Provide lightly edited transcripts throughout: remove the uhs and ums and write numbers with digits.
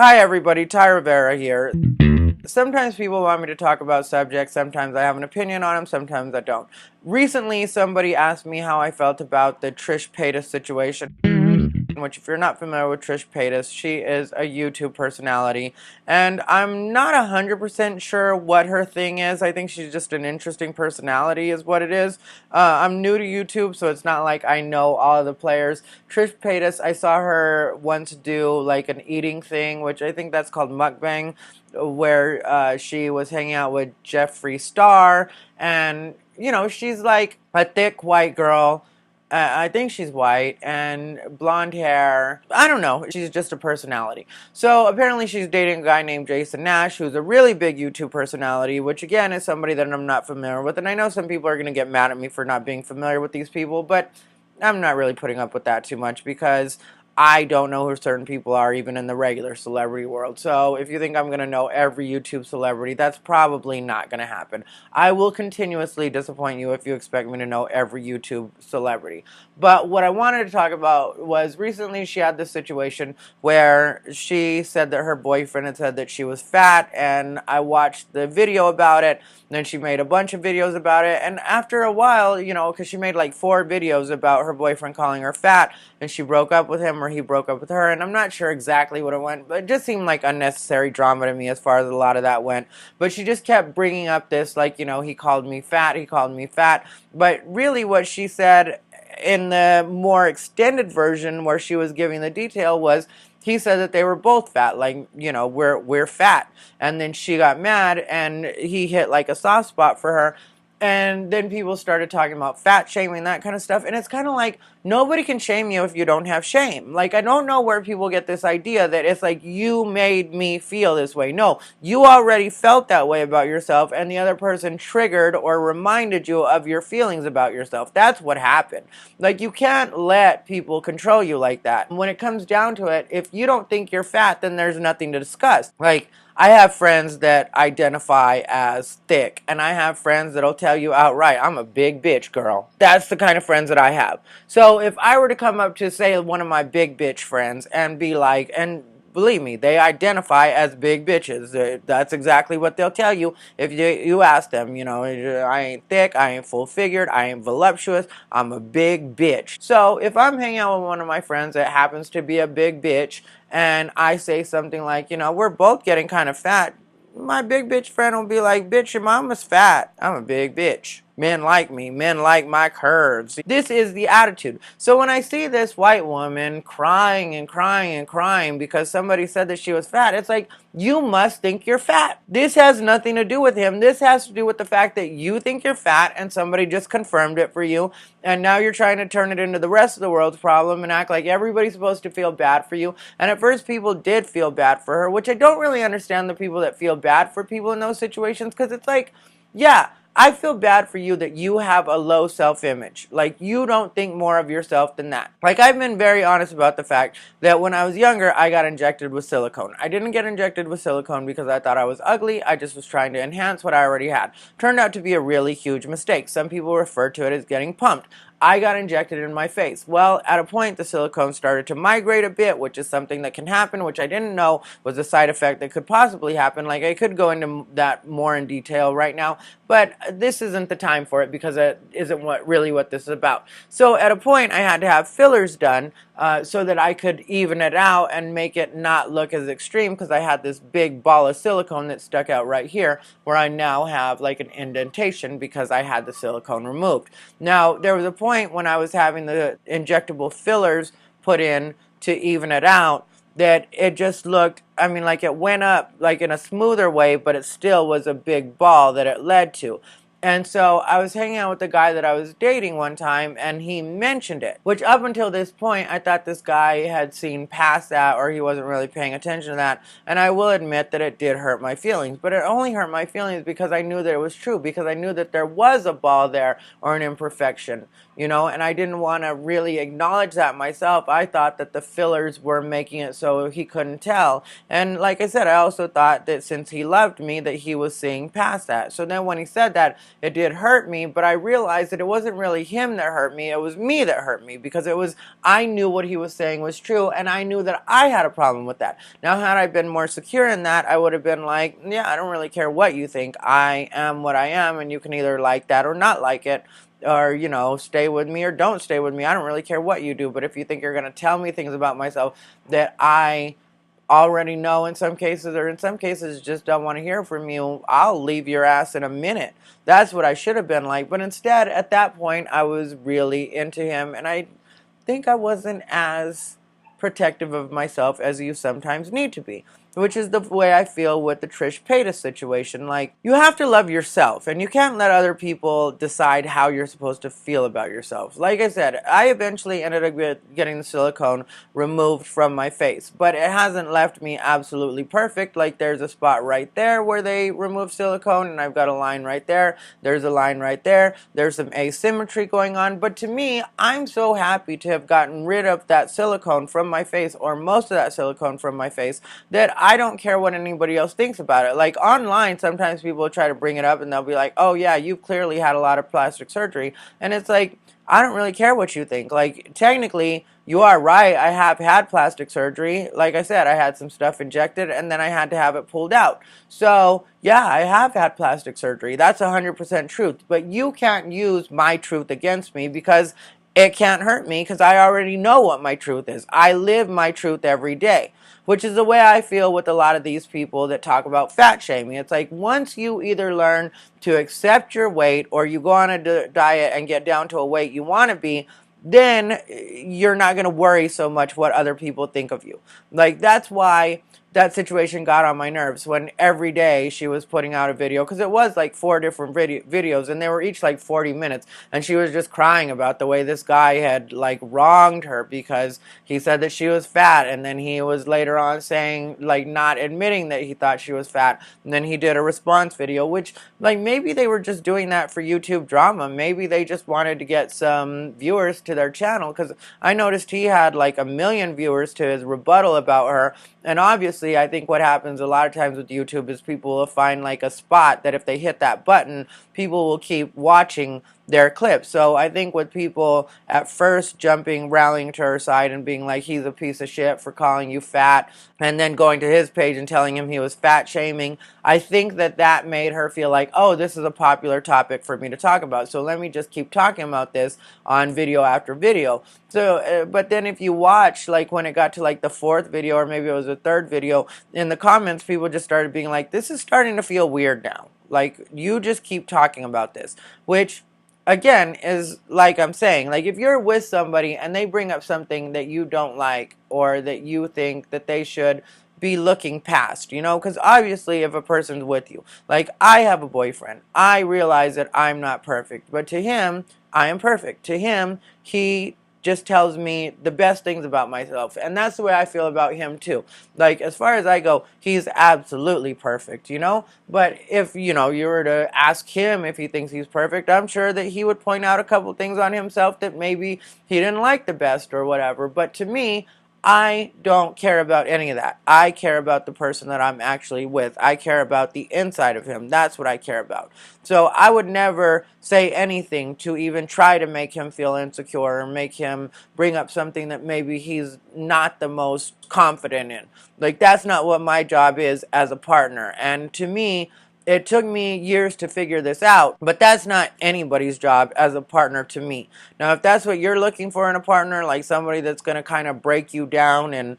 Hi everybody, Rivera here. Sometimes people want me to talk about subjects, sometimes I have an opinion on them, sometimes I don't. Recently, somebody asked me how I felt about the Trisha Paytas situation, which if you're not familiar with Trisha Paytas, she is a YouTube personality, and I'm not 100% sure what her thing is. I think she's just an interesting personality is what it is. I'm new to YouTube, so it's not like I know all of the players. Trisha Paytas, I saw her once do like an eating thing, which I think that's called mukbang, where she was hanging out with Jeffree Star, and you know, she's like a thick white girl. I think she's white and blonde hair. I don't know. She's just a personality. So apparently she's dating a guy named Jason Nash, who's a really big YouTube personality, which again is somebody that I'm not familiar with. And I know some people are going to get mad at me for not being familiar with these people, but I'm not really putting up with that too much because I don't know who certain people are even in the regular celebrity world. So if you think I'm going to know every YouTube celebrity, that's probably not going to happen. I will continuously disappoint you if you expect me to know every YouTube celebrity. But what I wanted to talk about was recently she had this situation where she said that her boyfriend had said that she was fat, and I watched the video about it. Then she made a bunch of videos about it, and after a while, you know, because she made like 4 videos about her boyfriend calling her fat, and she broke up with him or he broke up with her, and I'm not sure exactly what it went, but it just seemed like unnecessary drama to me as far as a lot of that went. But she just kept bringing up this, like, you know, he called me fat, but really what she said in the more extended version where she was giving the detail was he said that they were both fat, like, you know, we're fat. And then she got mad and he hit like a soft spot for her. And then people started talking about fat shaming, that kind of stuff. And it's kind of like, nobody can shame you if you don't have shame. Like, I don't know where people get this idea that it's like, you made me feel this way. No, you already felt that way about yourself, and the other person triggered or reminded you of your feelings about yourself. That's what happened. Like, you can't let people control you like that. When it comes down to it, if you don't think you're fat, then there's nothing to discuss. Like, I have friends that identify as thick, and I have friends that'll tell you outright, I'm a big bitch girl. That's the kind of friends that I have. So if I were to come up to, say, one of my big bitch friends and be like, and believe me, they identify as big bitches. That's exactly what they'll tell you if you ask them. You know, I ain't thick, I ain't full figured, I ain't voluptuous, I'm a big bitch. So if I'm hanging out with one of my friends that happens to be a big bitch, and I say something like, you know, we're both getting kind of fat, my big bitch friend will be like, bitch, your mama's fat. I'm a big bitch. Men like me. Men like my curves. This is the attitude. So when I see this white woman crying and crying and crying because somebody said that she was fat, it's like, you must think you're fat. This has nothing to do with him. This has to do with the fact that you think you're fat and somebody just confirmed it for you. And now you're trying to turn it into the rest of the world's problem and act like everybody's supposed to feel bad for you. And at first people did feel bad for her, which I don't really understand the people that feel bad for people in those situations, because it's like, yeah, I feel bad for you that you have a low self-image. Like, you don't think more of yourself than that. Like, I've been very honest about the fact that when I was younger, I got injected with silicone. I didn't get injected with silicone because I thought I was ugly. I just was trying to enhance what I already had. Turned out to be a really huge mistake. Some people refer to it as getting pumped. I got injected in my face. Well, at a point, the silicone started to migrate a bit, which is something that can happen, which I didn't know was a side effect that could possibly happen. Like, I could go into that more in detail right now, but this isn't the time for it because it isn't really what this is about. So at a point, I had to have fillers done so that I could even it out and make it not look as extreme, because I had this big ball of silicone that stuck out right here, where I now have like an indentation because I had the silicone removed. Now, there was a point when I was having the injectable fillers put in to even it out that it just looked, I mean, like it went up like in a smoother way, but it still was a big ball that it led to. And so I was hanging out with the guy that I was dating one time, and he mentioned it, which up until this point, I thought this guy had seen past that, or he wasn't really paying attention to that. And I will admit that it did hurt my feelings, but it only hurt my feelings because I knew that it was true, because I knew that there was a ball there or an imperfection, you know, and I didn't want to really acknowledge that myself. I thought that the fillers were making it so he couldn't tell. And like I said, I also thought that since he loved me, that he was seeing past that. So then when he said that, it did hurt me, but I realized that it wasn't really him that hurt me, it was me that hurt me, because I knew what he was saying was true, and I knew that I had a problem with that. Now, had I been more secure in that, I would have been like, yeah, I don't really care what you think. I am what I am, and you can either like that or not like it, or, stay with me or don't stay with me. I don't really care what you do, but if you think you're going to tell me things about myself that I already know in some cases, or in some cases just don't want to hear from you, I'll leave your ass in a minute. That's what I should have been like. But instead, at that point, I was really into him, and I think I wasn't as protective of myself as you sometimes need to be, which is the way I feel with the Trish Paytas situation. Like, you have to love yourself, and you can't let other people decide how you're supposed to feel about yourself. Like I said, I eventually ended up getting the silicone removed from my face, but it hasn't left me absolutely perfect. Like, there's a spot right there where they remove silicone, and I've got a line right there. There's a line right there. There's some asymmetry going on, but to me, I'm so happy to have gotten rid of that silicone from my face, or most of that silicone from my face, that I don't care what anybody else thinks about it. Like, online, sometimes people try to bring it up and they'll be like, oh yeah, you've clearly had a lot of plastic surgery. And it's like, I don't really care what you think. Like, technically, you are right. I have had plastic surgery. Like I said, I had some stuff injected and then I had to have it pulled out. So, yeah, I have had plastic surgery. That's 100% truth. But you can't use my truth against me, because it can't hurt me, because I already know what my truth is. I live my truth every day, which is the way I feel with a lot of these people that talk about fat shaming. It's like, once you either learn to accept your weight, or you go on a diet and get down to a weight you want to be, then you're not going to worry so much what other people think of you. Like, that's why that situation got on my nerves, when every day she was putting out a video, because it was like 4 different videos, and they were each like 40 minutes, and she was just crying about the way this guy had like wronged her, because he said that she was fat, and then he was later on saying, like, not admitting that he thought she was fat, and then he did a response video, which, like, maybe they were just doing that for YouTube drama. Maybe they just wanted to get some viewers to their channel, because I noticed he had like 1 million viewers to his rebuttal about her. And obviously, I think what happens a lot of times with YouTube is people will find like a spot that if they hit that button, people will keep watching their clips. So I think with people at first rallying to her side and being like, he's a piece of shit for calling you fat, and then going to his page and telling him he was fat shaming, I think that made her feel like, oh, this is a popular topic for me to talk about, so let me just keep talking about this on video after video. So, but then if you watch, like, when it got to like the 4th video, or maybe it was the 3rd video, in the comments, people just started being like, this is starting to feel weird now. Like, you just keep talking about this, which, again, is like I'm saying, like, if you're with somebody and they bring up something that you don't like, or that you think that they should be looking past, because obviously if a person's with you, like, I have a boyfriend, I realize that I'm not perfect, but to him, I am perfect. To him, he just tells me the best things about myself, and that's the way I feel about him too. Like, as far as I go, he's absolutely perfect, but if you were to ask him if he thinks he's perfect, I'm sure that he would point out a couple things on himself that maybe he didn't like the best or whatever. But to me, I don't care about any of that. I care about the person that I'm actually with. I care about the inside of him. That's what I care about. So I would never say anything to even try to make him feel insecure, or make him bring up something that maybe he's not the most confident in. Like, that's not what my job is as a partner. And to me, it took me years to figure this out, but that's not anybody's job as a partner to me. Now, if that's what you're looking for in a partner, like somebody that's going to kind of break you down and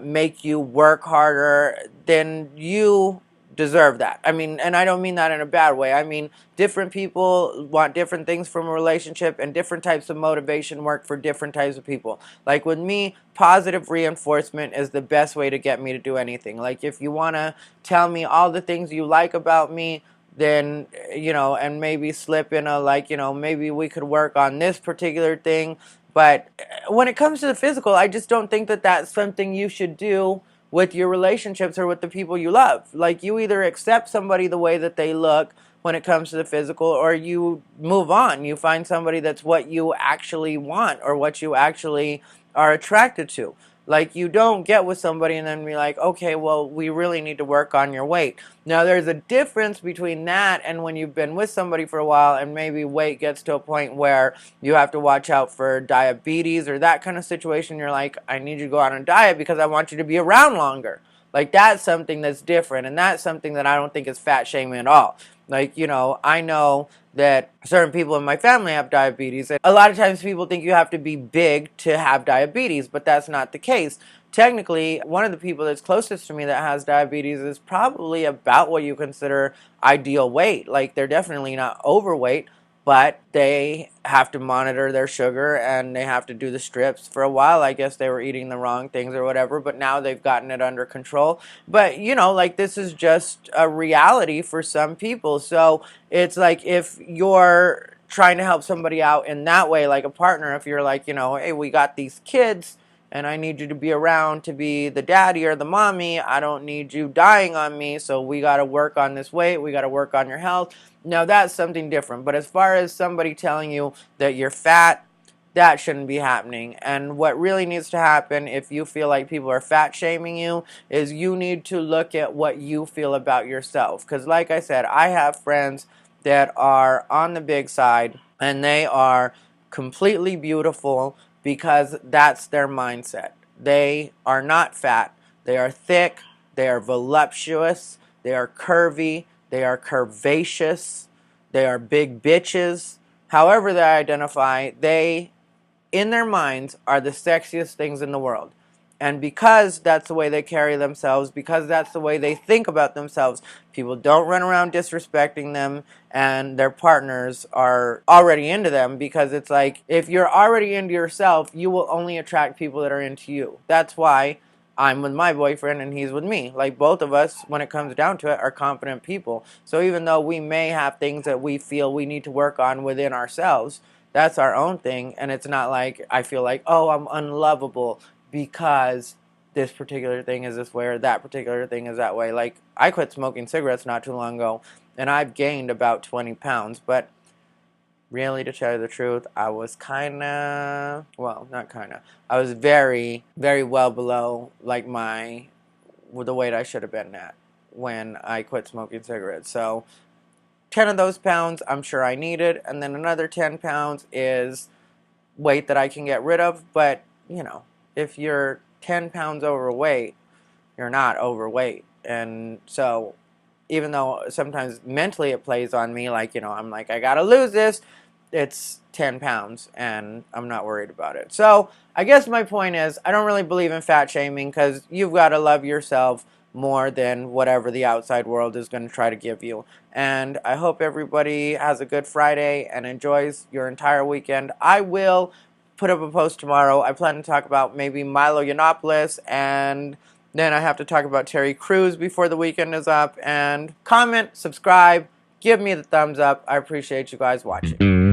make you work harder, then you deserve that. I mean, and I don't mean that in a bad way. I mean, different people want different things from a relationship, and different types of motivation work for different types of people. Like, with me, positive reinforcement is the best way to get me to do anything. Like, if you want to tell me all the things you like about me, then, and maybe slip in a, like, maybe we could work on this particular thing. But when it comes to the physical, I just don't think that that's something you should do with your relationships or with the people you love. Like, you either accept somebody the way that they look when it comes to the physical, or you move on. You find somebody that's what you actually want, or what you actually are attracted to. Like, you don't get with somebody and then be like, okay, well, we really need to work on your weight. Now, there's a difference between that and when you've been with somebody for a while and maybe weight gets to a point where you have to watch out for diabetes or that kind of situation. You're like, I need you to go on a diet because I want you to be around longer. Like, that's something that's different, and that's something that I don't think is fat shaming at all. Like, I know that certain people in my family have diabetes. And a lot of times people think you have to be big to have diabetes, but that's not the case. Technically, one of the people that's closest to me that has diabetes is probably about what you consider ideal weight. Like, they're definitely not overweight, but they have to monitor their sugar and they have to do the strips. For a while, I guess they were eating the wrong things or whatever, but now they've gotten it under control. But, like, this is just a reality for some people. So it's like, if you're trying to help somebody out in that way, like a partner, if you're like, hey, we got these kids and I need you to be around to be the daddy or the mommy. I don't need you dying on me, so we got to work on this weight. We got to work on your health. Now, that's something different. But as far as somebody telling you that you're fat, that shouldn't be happening. And what really needs to happen if you feel like people are fat shaming you is you need to look at what you feel about yourself. Because like I said, I have friends that are on the big side and they are completely beautiful because that's their mindset. They are not fat. They are thick. They are voluptuous. They are curvy. They are curvaceous. They are big bitches. However they identify, they, in their minds, are the sexiest things in the world. And because that's the way they carry themselves, because that's the way they think about themselves, people don't run around disrespecting them, and their partners are already into them, because it's like, if you're already into yourself, you will only attract people that are into you. That's why I'm with my boyfriend and he's with me. Like, both of us, when it comes down to it, are confident people. So even though we may have things that we feel we need to work on within ourselves, that's our own thing. And it's not like I feel like, oh, I'm unlovable because this particular thing is this way or that particular thing is that way. Like, I quit smoking cigarettes not too long ago and I've gained about 20 pounds. But really, to tell you the truth, I was I was very, very well below, like, the weight I should have been at when I quit smoking cigarettes. So 10 of those pounds I'm sure I needed, and then another 10 pounds is weight that I can get rid of. But, if you're 10 pounds overweight, you're not overweight. And so even though sometimes mentally it plays on me, like, I'm like, I gotta lose this, it's 10 pounds and I'm not worried about it. So I guess my point is, I don't really believe in fat shaming, because you've got to love yourself more than whatever the outside world is going to try to give you. And I hope everybody has a good Friday and enjoys your entire weekend. I will put up a post tomorrow. I plan to talk about maybe Milo Yiannopoulos, and then I have to talk about Terry Crews before the weekend is up. And comment, subscribe, give me the thumbs up. I appreciate you guys watching.